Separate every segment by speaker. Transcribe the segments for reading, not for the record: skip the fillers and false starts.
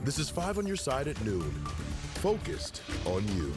Speaker 1: This is 5 on your side at noon. Focused on you.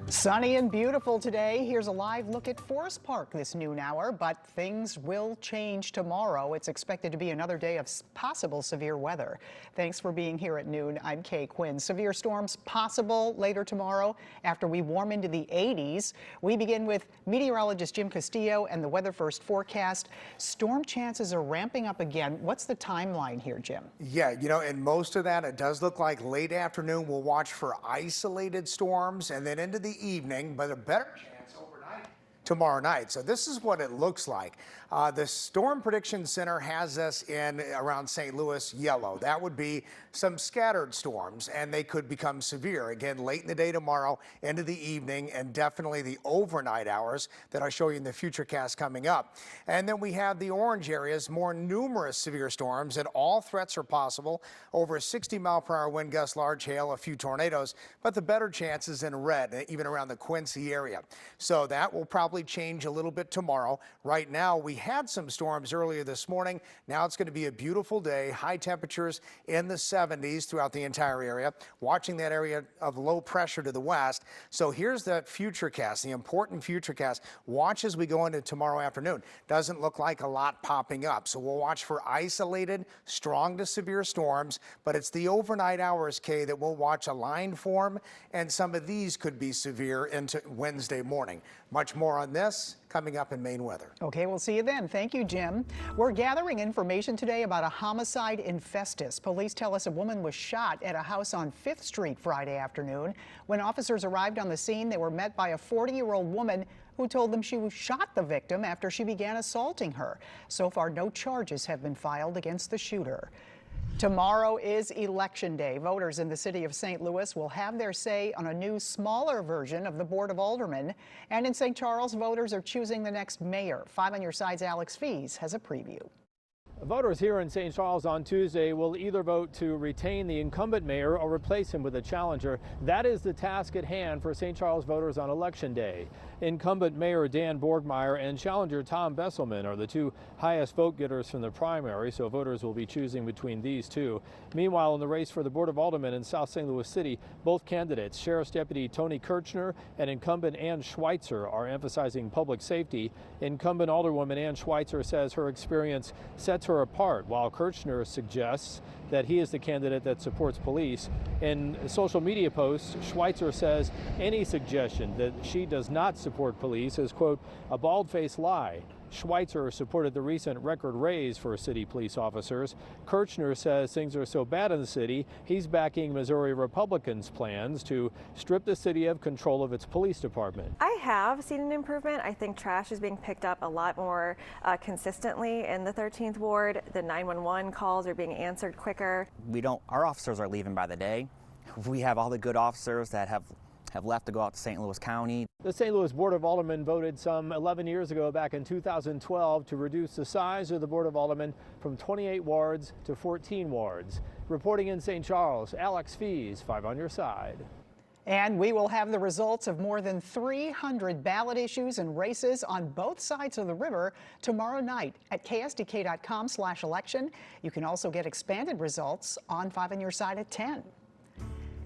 Speaker 2: Sunny and beautiful today. Here's a live look at Forest Park this noon hour, but things will change tomorrow. It's expected to be another day of possible severe weather. Thanks for being here at noon. I'm Kay Quinn. Severe storms possible later tomorrow after we warm into the 80s. We begin with meteorologist Jim Castillo and the Weather First forecast. Storm chances are ramping up again. What's the timeline here, Jim?
Speaker 3: Yeah, and most of that, it does look like late afternoon. We'll watch for isolated storms and then into the evening, but a better chance overnight tomorrow night. So this is what it looks like. The Storm Prediction Center has us in around St. Louis yellow. That would be some scattered storms, and they could become severe again late in the day tomorrow into the evening, and definitely the overnight hours that I'll show you in the Futurecast coming up. And then we have the orange areas, more numerous severe storms, and all threats are possible. Over 60-mile-per-hour wind gusts, large hail, a few tornadoes, but the better chances in red, even around the Quincy area. So that will probably change a little bit tomorrow. Right now, we had some storms earlier this morning. Now it's going to be a beautiful day. High temperatures in the 70s throughout the entire area. Watching that area of low pressure to the west. So here's the Futurecast, the important Futurecast. Watch as we go into tomorrow afternoon. Doesn't look like a lot popping up. So we'll watch for isolated, strong to severe storms. But it's the overnight hours, Kay, that we'll watch a line form. And some of these could be severe into Wednesday morning. Much more on this coming up in Maine Weather.
Speaker 2: Okay, we'll see you then. Thank you, Jim. We're gathering information today about a homicide in Festus. Police tell us a woman was shot at a house on 5th Street Friday afternoon. When officers arrived on the scene, they were met by a 40-year-old woman who told them she shot the victim after she began assaulting her. So far, no charges have been filed against the shooter. Tomorrow is Election Day. Voters in the city of St. Louis will have their say on a new, smaller version of the Board of Aldermen. And in St. Charles, voters are choosing the next mayor. 5 on your side's Alex Fees has a preview.
Speaker 4: Voters here in St. Charles on Tuesday will either vote to retain the incumbent mayor or replace him with a challenger. That is the task at hand for St. Charles voters on Election Day. Incumbent Mayor Dan Borgmeyer and challenger Tom Besselman are the two highest vote getters from the primary, so voters will be choosing between these two. Meanwhile, in the race for the Board of Aldermen in South St. Louis City, both candidates, Sheriff's Deputy Tony Kirchner and incumbent Ann Schweitzer, are emphasizing public safety. Incumbent Alderwoman Ann Schweitzer says her experience sets her apart, while Kirchner suggests that he is the candidate that supports police. In social media posts, Schweitzer says any suggestion that she does not support police is, quote, a bald-faced lie. Schweitzer supported the recent record raise for city police officers. Kirchner says things are so bad in the city, he's backing Missouri Republicans' plans to strip the city of control of its police department.
Speaker 5: I have seen an improvement. I think trash is being picked up a lot more consistently in the 13th Ward. The 911 calls are being answered quicker.
Speaker 6: Our officers are leaving by the day. We have all the good officers that have left to go out to St. Louis County.
Speaker 4: The St. Louis Board of Aldermen voted some 11 years ago, back in 2012, to reduce the size of the Board of Aldermen from 28 wards to 14 wards. Reporting in St. Charles, Alex Fees, 5 on your side.
Speaker 2: And we will have the results of more than 300 ballot issues and races on both sides of the river tomorrow night at ksdk.com/election. You can also get expanded results on 5 on your side at 10.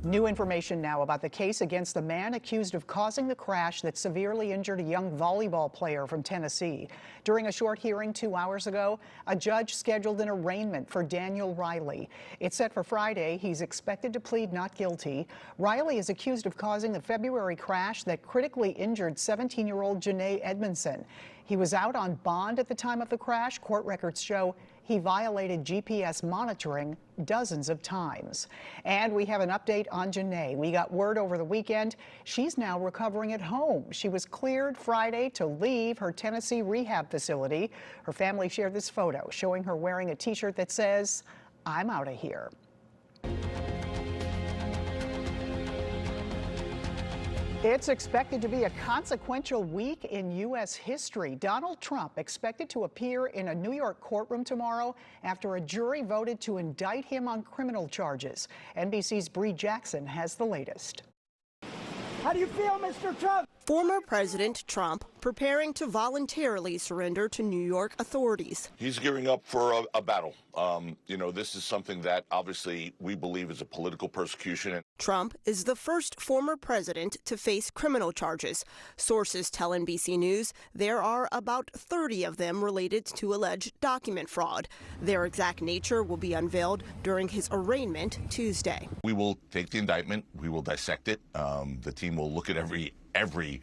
Speaker 2: New information now about the case against the man accused of causing the crash that severely injured a young volleyball player from Tennessee. During a short hearing 2 hours ago, a judge scheduled an arraignment for Daniel Riley. It's set for Friday. He's expected to plead not guilty. Riley is accused of causing the February crash that critically injured 17-year-old Janae Edmondson. He was out on bond at the time of the crash. Court records show he violated GPS monitoring dozens of times. And we have an update on Janae. We got word over the weekend she's now recovering at home. She was cleared Friday to leave her Tennessee rehab facility. Her family shared this photo showing her wearing a t-shirt that says, "I'm out of here." It's expected to be a consequential week in U.S. history. Donald Trump expected to appear in a New York courtroom tomorrow after a jury voted to indict him on criminal charges. NBC's Bree Jackson has the latest.
Speaker 7: How do you feel, Mr. Trump?
Speaker 8: Former President Trump preparing to voluntarily surrender to New York authorities.
Speaker 9: He's gearing up for a battle. This is something that obviously we believe is a political persecution.
Speaker 8: Trump is the first former president to face criminal charges. Sources tell NBC News there are about 30 of them related to alleged document fraud. Their exact nature will be unveiled during his arraignment Tuesday.
Speaker 9: We will take the indictment. We will dissect it. The team will look at every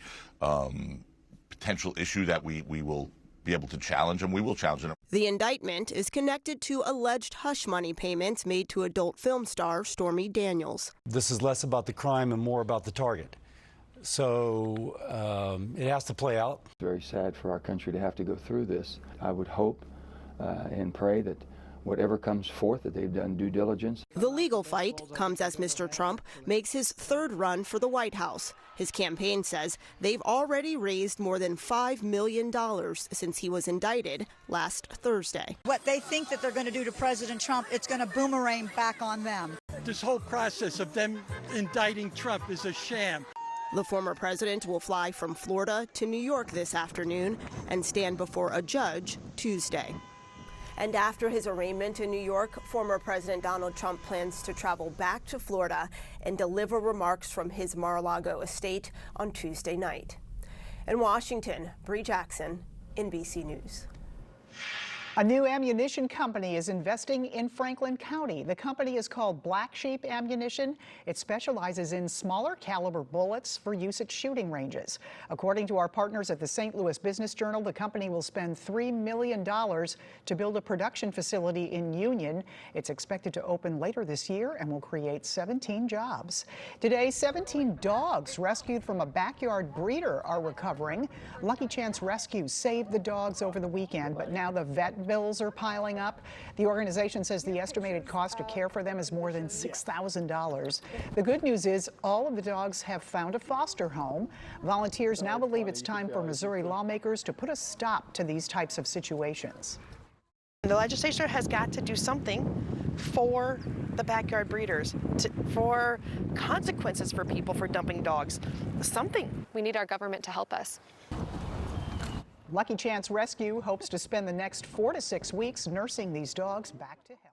Speaker 9: potential issue that we will be able to challenge, and we will challenge it.
Speaker 8: The indictment is connected to alleged hush money payments made to adult film star Stormy Daniels.
Speaker 10: This is less about the crime and more about the target. So it has to play out.
Speaker 11: It's very sad for our country to have to go through this. I would hope and pray that whatever comes forth, that they've done due diligence.
Speaker 8: The legal fight comes as Mr. Trump makes his third run for the White House. His campaign says they've already raised more than $5 million since he was indicted last Thursday.
Speaker 12: What they think that they're going to do to President Trump, it's going to boomerang back on them.
Speaker 7: This whole process of them indicting Trump is a sham.
Speaker 8: The former president will fly from Florida to New York this afternoon and stand before a judge Tuesday. And after his arraignment in New York, former President Donald Trump plans to travel back to Florida and deliver remarks from his Mar-a-Lago estate on Tuesday night. In Washington, Bree Jackson, NBC News.
Speaker 2: A new ammunition company is investing in Franklin County. The company is called Black Sheep Ammunition. It specializes in smaller caliber bullets for use at shooting ranges. According to our partners at the St. Louis Business Journal, the company will spend $3 million to build a production facility in Union. It's expected to open later this year and will create 17 jobs. Today, 17 dogs rescued from a backyard breeder are recovering. Lucky Chance Rescue saved the dogs over the weekend, but now the vet bills are piling up. The organization says the estimated cost to care for them is more than $6,000. The good news is all of the dogs have found a foster home. Volunteers now believe it's time for Missouri lawmakers to put a stop to these types of situations.
Speaker 13: The legislature has got to do something for the backyard breeders, for consequences for people for dumping dogs. Something.
Speaker 14: We need our government to help us.
Speaker 2: Lucky Chance Rescue hopes to spend the next 4 to 6 weeks nursing these dogs back to health.